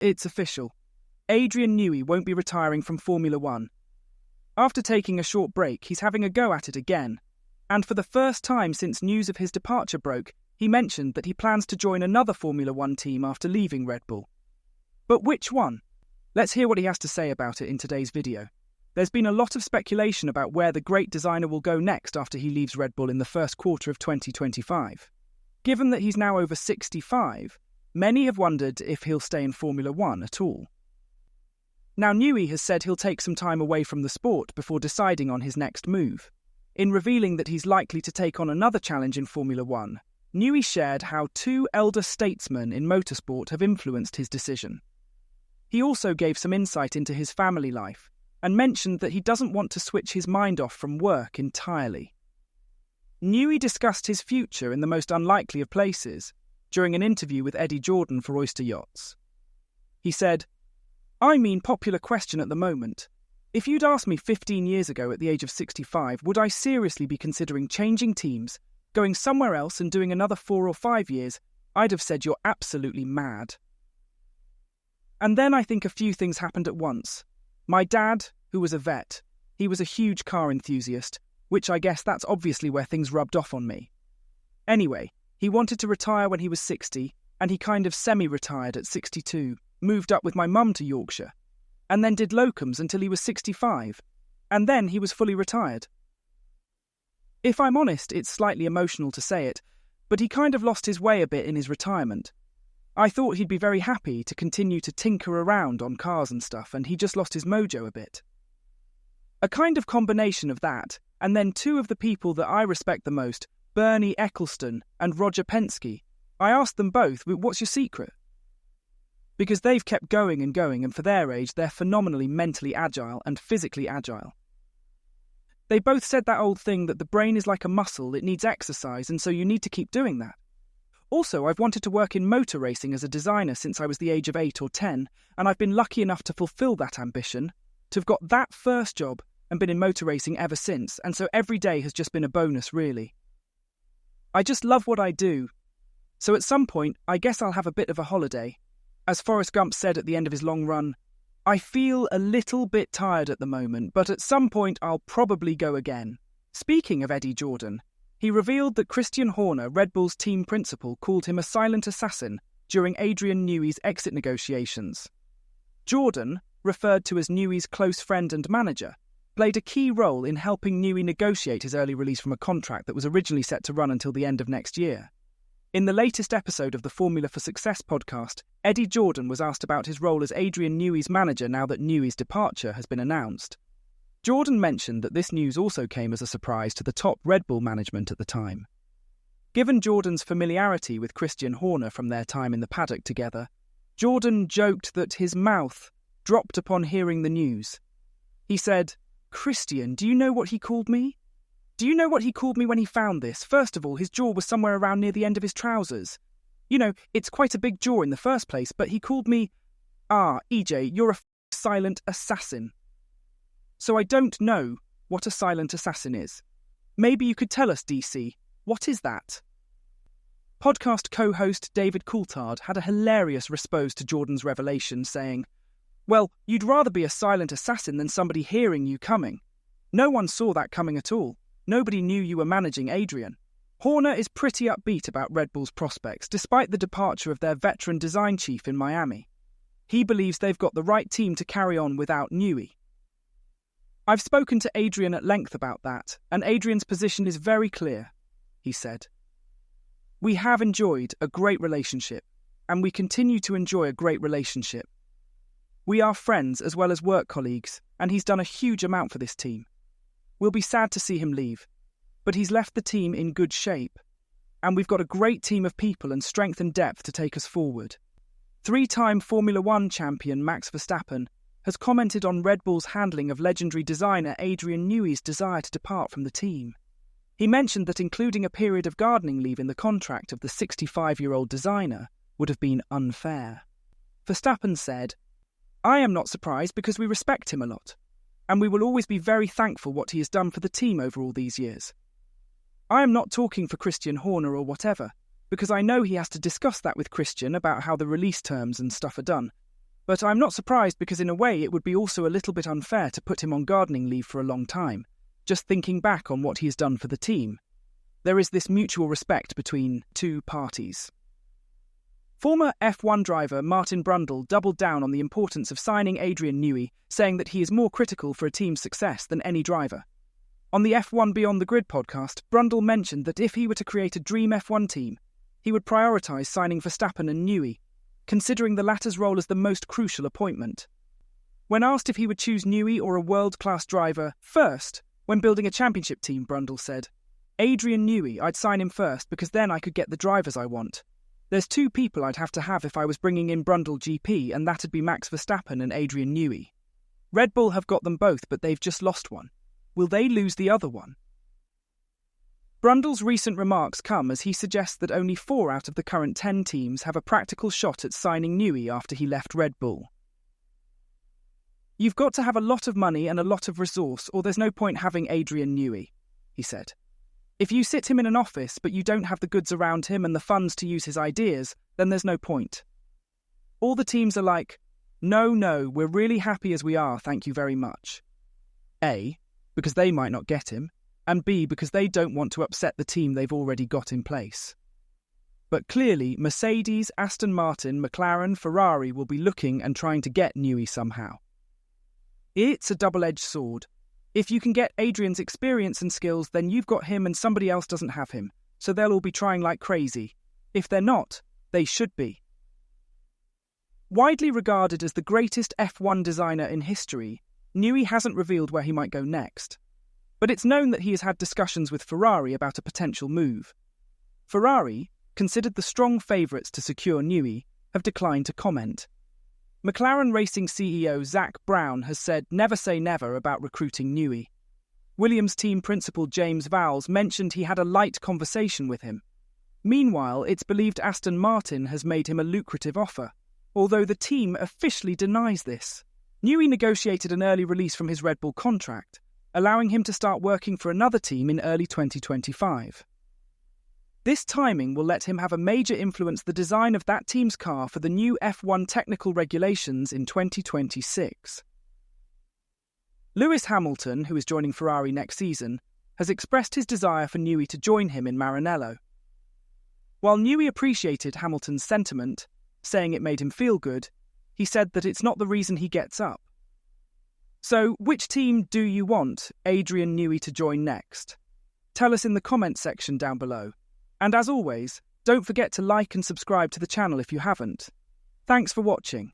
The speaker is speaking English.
It's official. Adrian Newey won't be retiring from Formula One. After taking a short break, he's having a go at it again. And for the first time since news of his departure broke, he mentioned that he plans to join another Formula One team after leaving Red Bull. But which one? Let's hear what he has to say about it in today's video. There's been a lot of speculation about where the great designer will go next after he leaves Red Bull in the first quarter of 2025. Given that he's now over 65, many have wondered if he'll stay in Formula One at all. Now, Newey has said he'll take some time away from the sport before deciding on his next move. In revealing that he's likely to take on another challenge in Formula One, Newey shared how two elder statesmen in motorsport have influenced his decision. He also gave some insight into his family life and mentioned that he doesn't want to switch his mind off from work entirely. Newey discussed his future in the most unlikely of places during an interview with Eddie Jordan for Oyster Yachts. He said, popular question at the moment. If you'd asked me 15 years ago at the age of 65, would I seriously be considering changing teams, going somewhere else and doing another 4 or 5 years, I'd have said you're absolutely mad. And then I think a few things happened at once. My dad, who was a vet, he was a huge car enthusiast, which I guess that's obviously where things rubbed off on me. Anyway, he wanted to retire when he was 60, and he kind of semi-retired at 62, moved up with my mum to Yorkshire, and then did locums until he was 65, and then he was fully retired. If I'm honest, it's slightly emotional to say it, but he kind of lost his way a bit in his retirement. I thought he'd be very happy to continue to tinker around on cars and stuff, and he just lost his mojo a bit. A kind of combination of that, and then two of the people that I respect the most, Bernie Ecclestone and Roger Penske, I asked them both, what's your secret? Because they've kept going, and for their age, they're phenomenally mentally agile and physically agile. They both said that old thing that the brain is like a muscle, it needs exercise, and so you need to keep doing that. Also, I've wanted to work in motor racing as a designer since I was the age of 8 or 10, and I've been lucky enough to fulfill that ambition, to have got that first job and been in motor racing ever since, and so every day has just been a bonus, really. I just love what I do. So at some point, I guess I'll have a bit of a holiday. As Forrest Gump said at the end of his long run, I feel a little bit tired at the moment, but at some point I'll probably go again. Speaking of Eddie Jordan, he revealed that Christian Horner, Red Bull's team principal, called him a silent assassin during Adrian Newey's exit negotiations. Jordan, referred to as Newey's close friend and manager, played a key role in helping Newey negotiate his early release from a contract that was originally set to run until the end of next year. In the latest episode of the Formula for Success podcast, Eddie Jordan was asked about his role as Adrian Newey's manager now that Newey's departure has been announced. Jordan mentioned that this news also came as a surprise to the top Red Bull management at the time. Given Jordan's familiarity with Christian Horner from their time in the paddock together, Jordan joked that his mouth dropped upon hearing the news. He said, "Christian, do you know what he called me? Do you know what he called me when he found this? First of all, his jaw was somewhere around near the end of his trousers. You know, it's quite a big jaw in the first place, but he called me, EJ, you're a silent assassin. So I don't know what a silent assassin is. Maybe you could tell us, DC, what is that?" Podcast co-host David Coulthard had a hilarious response to Jordan's revelation, saying, "Well, you'd rather be a silent assassin than somebody hearing you coming. No one saw that coming at all. Nobody knew you were managing Adrian." Horner is pretty upbeat about Red Bull's prospects, despite the departure of their veteran design chief in Miami. He believes they've got the right team to carry on without Newey. "I've spoken to Adrian at length about that, and Adrian's position is very clear," he said. "We have enjoyed a great relationship, and we continue to enjoy a great relationship. We are friends as well as work colleagues, and he's done a huge amount for this team. We'll be sad to see him leave, but he's left the team in good shape, and we've got a great team of people and strength and depth to take us forward." Three-time Formula One champion Max Verstappen has commented on Red Bull's handling of legendary designer Adrian Newey's desire to depart from the team. He mentioned that including a period of gardening leave in the contract of the 65-year-old designer would have been unfair. Verstappen said, "I am not surprised because we respect him a lot, and we will always be very thankful what he has done for the team over all these years. I am not talking for Christian Horner or whatever, because I know he has to discuss that with Christian about how the release terms and stuff are done. But I'm not surprised because in a way it would be also a little bit unfair to put him on gardening leave for a long time, just thinking back on what he has done for the team. There is this mutual respect between two parties. Former F1 driver Martin Brundle doubled down on the importance of signing Adrian Newey, saying that he is more critical for a team's success than any driver. On the F1 Beyond the Grid podcast, Brundle mentioned that if he were to create a dream F1 team, he would prioritise signing Verstappen and Newey, considering the latter's role as the most crucial appointment. When asked if he would choose Newey or a world-class driver first, when building a championship team, Brundle said, "Adrian Newey, I'd sign him first because then I could get the drivers I want. There's two people I'd have to have if I was bringing in Brundle GP, and that'd be Max Verstappen and Adrian Newey. Red Bull have got them both, but they've just lost one. Will they lose the other one?" Brundle's recent remarks come as he suggests that only 4 out of the current 10 teams have a practical shot at signing Newey after he left Red Bull. "You've got to have a lot of money and a lot of resource, or there's no point having Adrian Newey," he said. "If you sit him in an office but you don't have the goods around him and the funds to use his ideas, then there's no point. All the teams are like, no, we're really happy as we are, thank you very much. A, because they might not get him, and B, because they don't want to upset the team they've already got in place. But clearly, Mercedes, Aston Martin, McLaren, Ferrari will be looking and trying to get Newey somehow. It's a double-edged sword. If you can get Adrian's experience and skills, then you've got him and somebody else doesn't have him, so they'll all be trying like crazy. If they're not, they should be." Widely regarded as the greatest F1 designer in history, Newey hasn't revealed where he might go next. But it's known that he has had discussions with Ferrari about a potential move. Ferrari, considered the strong favourites to secure Newey, have declined to comment. McLaren Racing CEO Zak Brown has said never say never about recruiting Newey. Williams team principal James Vowles mentioned he had a light conversation with him. Meanwhile, it's believed Aston Martin has made him a lucrative offer, although the team officially denies this. Newey negotiated an early release from his Red Bull contract, allowing him to start working for another team in early 2025. This timing will let him have a major influence the design of that team's car for the new F1 technical regulations in 2026. Lewis Hamilton, who is joining Ferrari next season, has expressed his desire for Newey to join him in Maranello. While Newey appreciated Hamilton's sentiment, saying it made him feel good, he said that it's not the reason he gets up. So, which team do you want Adrian Newey to join next? Tell us in the comments section down below. And as always, don't forget to like and subscribe to the channel if you haven't. Thanks for watching.